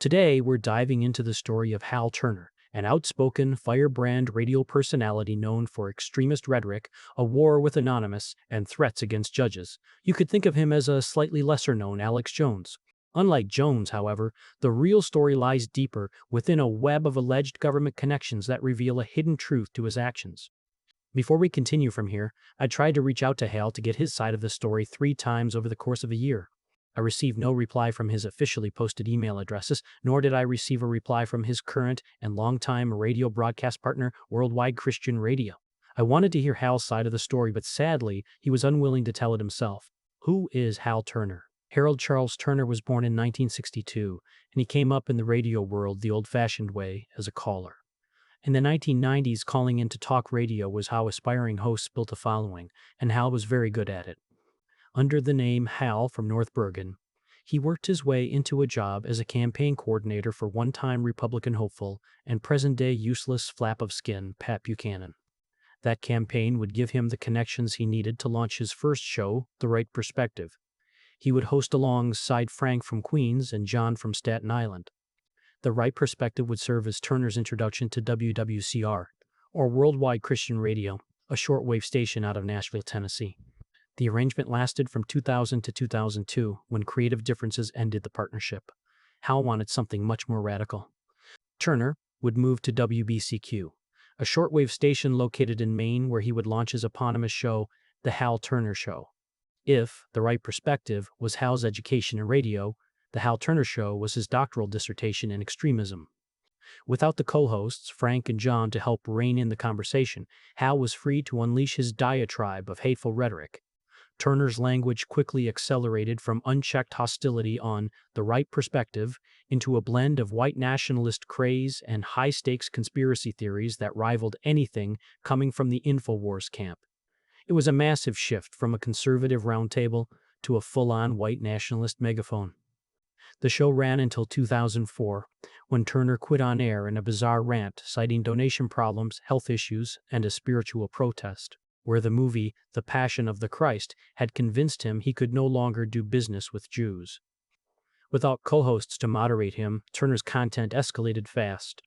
Today, we're diving into the story of Hal Turner, an outspoken, firebrand radio personality known for extremist rhetoric, a war with Anonymous, and threats against judges. You could think of him as a slightly lesser-known Alex Jones. Unlike Jones, however, the real story lies deeper within a web of alleged government connections that reveal a hidden truth to his actions. Before we continue from here, I tried to reach out to Hal to get his side of the story 3 times over the course of a year. I received no reply from his officially posted email addresses, nor did I receive a reply from his current and longtime radio broadcast partner, Worldwide Christian Radio. I wanted to hear Hal's side of the story, but sadly, he was unwilling to tell it himself. Who is Hal Turner? Harold Charles Turner was born in 1962, and he came up in the radio world the old-fashioned way, as a caller. In the 1990s, calling into talk radio was how aspiring hosts built a following, and Hal was very good at it. Under the name Hal from North Bergen, he worked his way into a job as a campaign coordinator for one-time Republican hopeful and present-day useless flap of skin Pat Buchanan. That campaign would give him the connections he needed to launch his first show, The Right Perspective. He would host alongside Frank from Queens and John from Staten Island. The Right Perspective would serve as Turner's introduction to WWCR, or Worldwide Christian Radio, a shortwave station out of Nashville, Tennessee. The arrangement lasted from 2000 to 2002, when creative differences ended the partnership. Hal wanted something much more radical. Turner would move to WBCQ, a shortwave station located in Maine where he would launch his eponymous show, The Hal Turner Show. If The Right Perspective was Hal's education in radio, The Hal Turner Show was his doctoral dissertation in extremism. Without the co-hosts, Frank and John, to help rein in the conversation, Hal was free to unleash his diatribe of hateful rhetoric. Turner's language quickly accelerated from unchecked hostility on The Right Perspective into a blend of white nationalist craze and high-stakes conspiracy theories that rivaled anything coming from the InfoWars camp. It was a massive shift from a conservative roundtable to a full-on white nationalist megaphone. The show ran until 2004, when Turner quit on air in a bizarre rant citing donation problems, health issues, and a spiritual protest, where the movie The Passion of the Christ had convinced him he could no longer do business with Jews. Without co-hosts to moderate him, Turner's content escalated fast.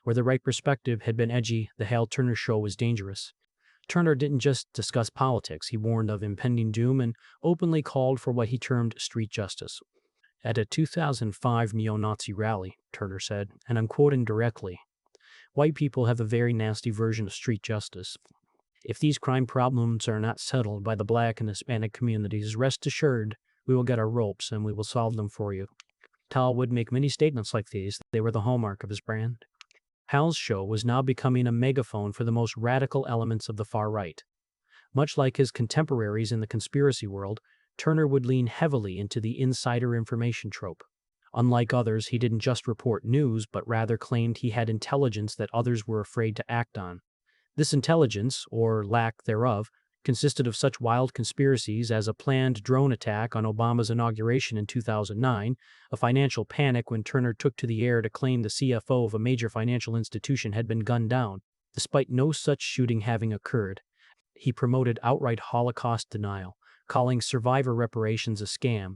Where The Right Perspective had been edgy, The Hal Turner Show was dangerous. Turner didn't just discuss politics, he warned of impending doom and openly called for what he termed street justice. At a 2005 neo-Nazi rally, Turner said, and I'm quoting directly, "White people have a very nasty version of street justice. If these crime problems are not settled by the Black and Hispanic communities, rest assured we will get our ropes and we will solve them for you." Hal would make many statements like these. They were the hallmark of his brand. Hal's show was now becoming a megaphone for the most radical elements of the far right. Much like his contemporaries in the conspiracy world, Turner would lean heavily into the insider information trope. Unlike others, he didn't just report news, but rather claimed he had intelligence that others were afraid to act on. This intelligence, or lack thereof, consisted of such wild conspiracies as a planned drone attack on Obama's inauguration in 2009, a financial panic when Turner took to the air to claim the CFO of a major financial institution had been gunned down, despite no such shooting having occurred. He promoted outright Holocaust denial, calling survivor reparations a scam,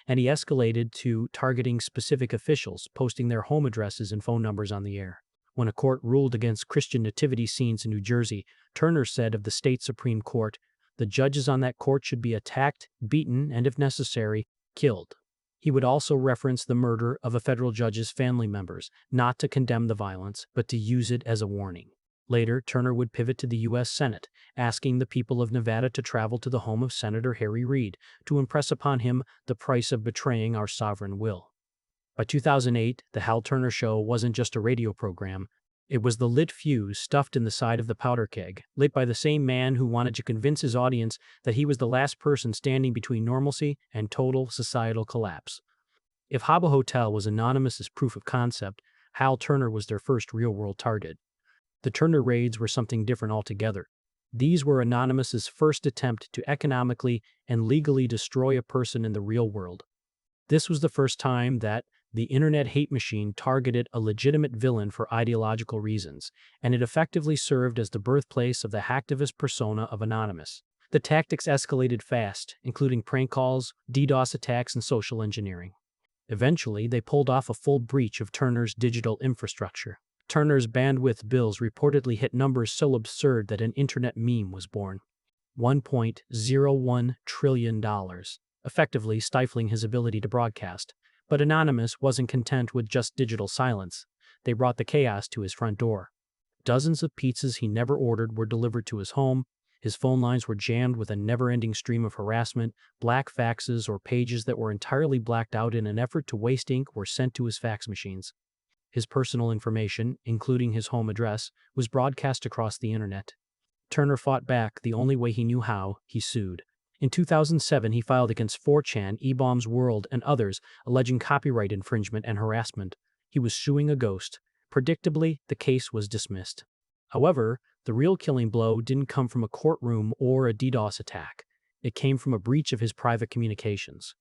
and he escalated to targeting specific officials, posting their home addresses and phone numbers on the air. When a court ruled against Christian nativity scenes in New Jersey, Turner said of the state Supreme Court, the judges on that court should be attacked, beaten, and if necessary, killed. He would also reference the murder of a federal judge's family members, not to condemn the violence, but to use it as a warning. Later, Turner would pivot to the U.S. Senate, asking the people of Nevada to travel to the home of Senator Harry Reid to impress upon him the price of betraying our sovereign will. By 2008, The Hal Turner Show wasn't just a radio program. It was the lit fuse stuffed in the side of the powder keg, lit by the same man who wanted to convince his audience that he was the last person standing between normalcy and total societal collapse. If Habbo Hotel was Anonymous's proof of concept, Hal Turner was their first real-world target. The Turner raids were something different altogether. These were Anonymous's first attempt to economically and legally destroy a person in the real world. This was the first time that the internet hate machine targeted a legitimate villain for ideological reasons, and it effectively served as the birthplace of the hacktivist persona of Anonymous. The tactics escalated fast, including prank calls, DDoS attacks, and social engineering. Eventually, they pulled off a full breach of Turner's digital infrastructure. Turner's bandwidth bills reportedly hit numbers so absurd that an internet meme was born. $1.01 trillion, effectively stifling his ability to broadcast. But Anonymous wasn't content with just digital silence. They brought the chaos to his front door. Dozens of pizzas he never ordered were delivered to his home. His phone lines were jammed with a never-ending stream of harassment. Black faxes or pages that were entirely blacked out in an effort to waste ink were sent to his fax machines. His personal information, including his home address, was broadcast across the internet. Turner fought back the only way he knew how. He sued. In 2007, he filed against 4chan, eBaum's World, and others, alleging copyright infringement and harassment. He was suing a ghost. Predictably, the case was dismissed. However, the real killing blow didn't come from a courtroom or a DDoS attack. It came from a breach of his private communications.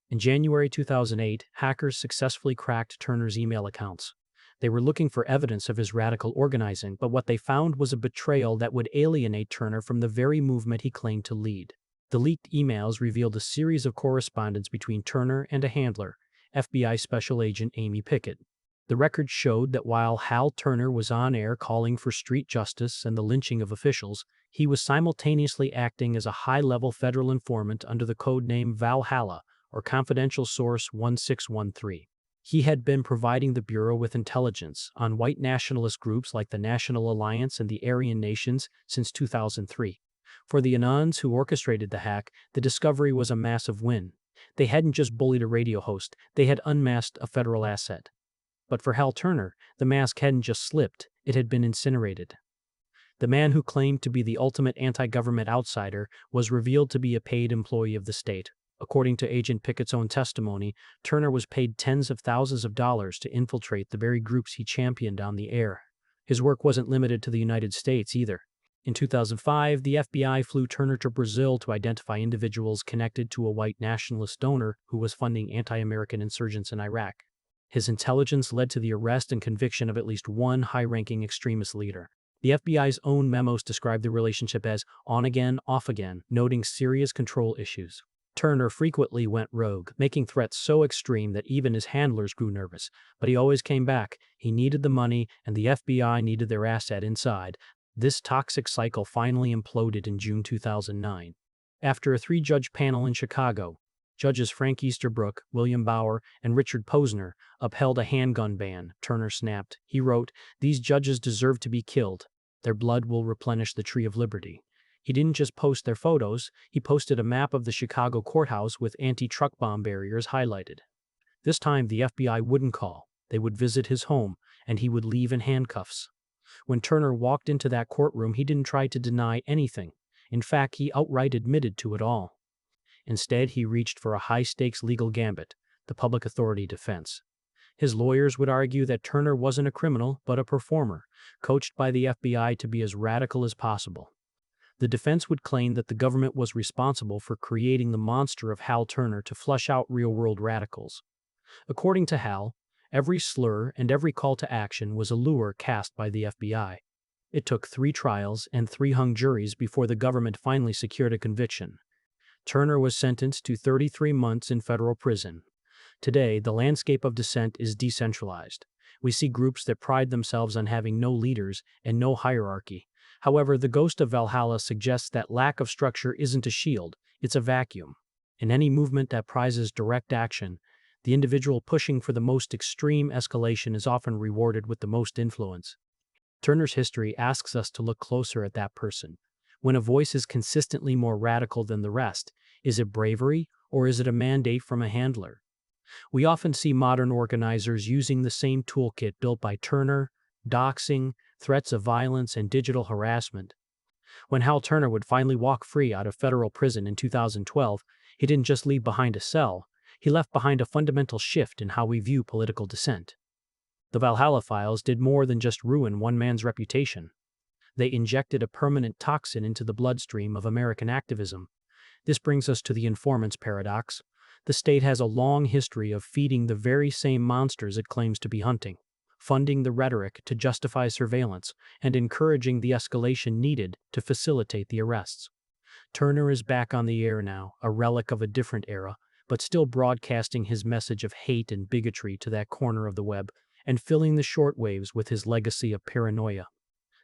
In January 2008, hackers successfully cracked Turner's email accounts. They were looking for evidence of his radical organizing, but what they found was a betrayal that would alienate Turner from the very movement he claimed to lead. The leaked emails revealed a series of correspondence between Turner and a handler, FBI Special Agent Amy Pickett. The records showed that while Hal Turner was on air calling for street justice and the lynching of officials, he was simultaneously acting as a high-level federal informant under the code name Valhalla, or Confidential Source 1613. He had been providing the Bureau with intelligence on white nationalist groups like the National Alliance and the Aryan Nations since 2003. For the Anons who orchestrated the hack, the discovery was a massive win. They hadn't just bullied a radio host, they had unmasked a federal asset. But for Hal Turner, the mask hadn't just slipped, it had been incinerated. The man who claimed to be the ultimate anti-government outsider was revealed to be a paid employee of the state. According to Agent Pickett's own testimony, Turner was paid tens of thousands of dollars to infiltrate the very groups he championed on the air. His work wasn't limited to the United States either. In 2005, the FBI flew Turner to Brazil to identify individuals connected to a white nationalist donor who was funding anti-American insurgents in Iraq. His intelligence led to the arrest and conviction of at least one high-ranking extremist leader. The FBI's own memos described the relationship as on-again, off-again, noting serious control issues. Turner frequently went rogue, making threats so extreme that even his handlers grew nervous. But he always came back. He needed the money, and the FBI needed their asset inside. This toxic cycle finally imploded in June 2009. After a 3-judge panel in Chicago, Judges Frank Easterbrook, William Bauer, and Richard Posner upheld a handgun ban. Turner snapped. He wrote, "These judges deserve to be killed. Their blood will replenish the tree of liberty." He didn't just post their photos, he posted a map of the Chicago courthouse with anti-truck bomb barriers highlighted. This time the FBI wouldn't call. They would visit his home, and he would leave in handcuffs. When Turner walked into that courtroom, he didn't try to deny anything. In fact, he outright admitted to it all. Instead, he reached for a high-stakes legal gambit, the public authority defense. His lawyers would argue that Turner wasn't a criminal, but a performer, coached by the FBI to be as radical as possible. The defense would claim that the government was responsible for creating the monster of Hal Turner to flush out real-world radicals. According to Hal, every slur and every call to action was a lure cast by the FBI. It took 3 trials and 3 hung juries before the government finally secured a conviction. Turner was sentenced to 33 months in federal prison. Today, the landscape of dissent is decentralized. We see groups that pride themselves on having no leaders and no hierarchy. However, the ghost of Valhalla suggests that lack of structure isn't a shield, it's a vacuum. In any movement that prizes direct action, the individual pushing for the most extreme escalation is often rewarded with the most influence. Turner's history asks us to look closer at that person. When a voice is consistently more radical than the rest, is it bravery or is it a mandate from a handler? We often see modern organizers using the same toolkit built by Turner: doxing, threats of violence, and digital harassment. When Hal Turner would finally walk free out of federal prison in 2012, he didn't just leave behind a cell, he left behind a fundamental shift in how we view political dissent. The Valhalla files did more than just ruin one man's reputation. They injected a permanent toxin into the bloodstream of American activism. This brings us to the informant's paradox. The state has a long history of feeding the very same monsters it claims to be hunting, funding the rhetoric to justify surveillance, and encouraging the escalation needed to facilitate the arrests. Turner is back on the air now, a relic of a different era, but still broadcasting his message of hate and bigotry to that corner of the web and filling the shortwaves with his legacy of paranoia.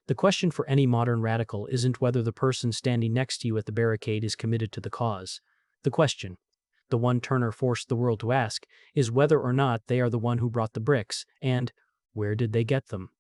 The question for any modern radical isn't whether the person standing next to you at the barricade is committed to the cause. The question, the one Turner forced the world to ask, is whether or not they are the one who brought the bricks, and where did they get them?